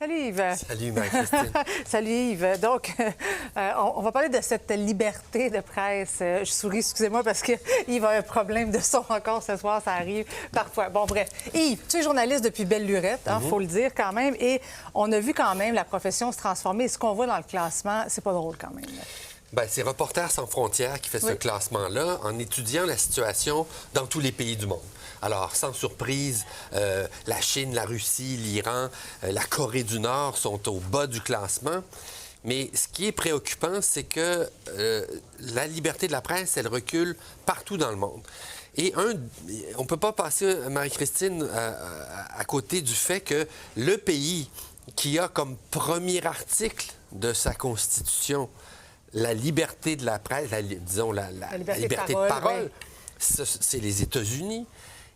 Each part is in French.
Salut Yves. Salut Marie-Christine. Salut Yves. Donc, on va parler de cette liberté de presse. Je souris, excusez-moi, parce que Yves a un problème de son encore ce soir, ça arrive parfois. Bon, bref. Yves, tu es journaliste depuis belle lurette, faut le dire quand même, et on a vu quand même la profession se transformer. Et ce qu'on voit dans le classement, c'est pas drôle quand même. Bien, c'est Reporters sans frontières qui fait ce classement-là en étudiant la situation dans tous les pays du monde. Alors, sans surprise, la Chine, la Russie, l'Iran, la Corée du Nord sont au bas du classement. Mais ce qui est préoccupant, c'est que la liberté de la presse, elle recule partout dans le monde. Et on ne peut pas passer, Marie-Christine, à côté du fait que le pays qui a comme premier article de sa Constitution la liberté de la presse, disons la liberté de parole, c'est les États-Unis.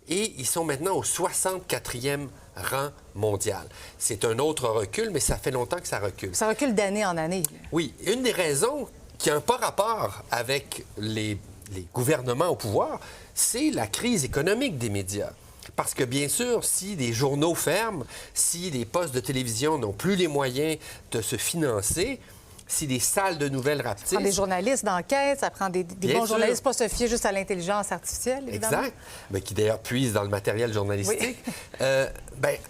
Et ils sont maintenant au 64e rang mondial. C'est un autre recul, mais ça fait longtemps que ça recule. Ça recule d'année en année. Oui. Une des raisons qui n'a pas rapport avec les gouvernements au pouvoir, c'est la crise économique des médias. Parce que, bien sûr, si des journaux ferment, si les postes de télévision n'ont plus les moyens de se financer, si des salles de nouvelles rapetissent... Ça prend des journalistes d'enquête, ça prend des bons journalistes, pas se fier juste à l'intelligence artificielle, évidemment. Exact. Bien, qui d'ailleurs puise dans le matériel journalistique. Oui.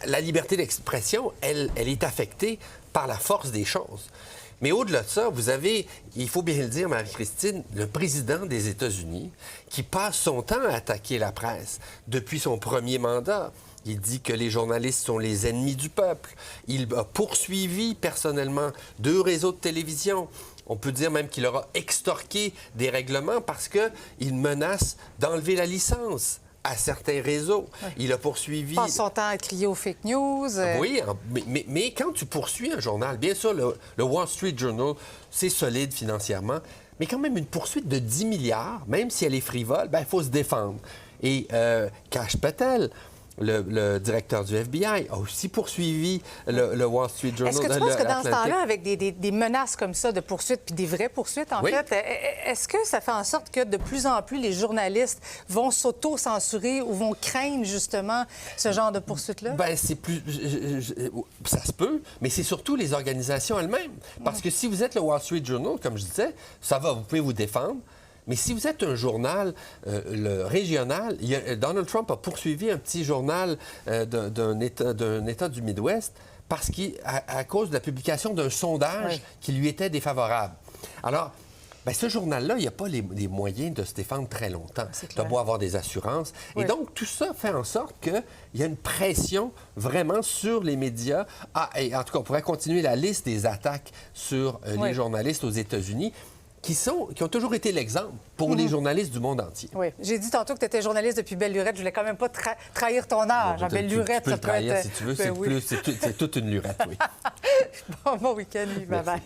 La liberté d'expression, elle est affectée par la force des choses. Mais au-delà de ça, vous avez, il faut bien le dire, Marie-Christine, le président des États-Unis qui passe son temps à attaquer la presse depuis son premier mandat. Il dit que les journalistes sont les ennemis du peuple. Il a poursuivi personnellement 2 réseaux de télévision. On peut dire même qu'il leur a extorqué des règlements parce qu'il menace d'enlever la licence à certains réseaux. Oui. Il a poursuivi... Il passe son temps à crier aux fake news. Oui, mais quand tu poursuis un journal, bien sûr, le Wall Street Journal, c'est solide financièrement, mais quand même une poursuite de 10 milliards, même si elle est frivole, il faut se défendre. Et Kash Patel, le directeur du FBI, a aussi poursuivi le Wall Street Journal. Est-ce que tu penses que dans ce temps-là, avec des menaces comme ça de poursuites, puis des vraies poursuites, en fait, est-ce que ça fait en sorte que de plus en plus les journalistes vont s'auto-censurer ou vont craindre justement ce genre de poursuites-là? Bien, c'est plus... ça se peut, mais c'est surtout les organisations elles-mêmes. Parce que si vous êtes le Wall Street Journal, comme je disais, ça va, vous pouvez vous défendre. Mais si vous êtes un journal le régional, Donald Trump a poursuivi un petit journal d'un État du Midwest parce à cause de la publication d'un sondage qui lui était défavorable. Alors, ce journal-là, il n'a pas les moyens de se défendre très longtemps. Il doit avoir des assurances. Oui. Et donc, tout ça fait en sorte qu'il y a une pression vraiment sur les médias. Et en tout cas, on pourrait continuer la liste des attaques sur les journalistes aux États-Unis. Qui ont toujours été l'exemple pour les journalistes du monde entier. Oui. J'ai dit tantôt que tu étais journaliste depuis belle lurette. Je voulais quand même pas trahir ton âge. Bon, belle lurette, tu peux ça peut être... être... si tu veux, c'est toute une lurette, oui. Bon week-end, bye-bye.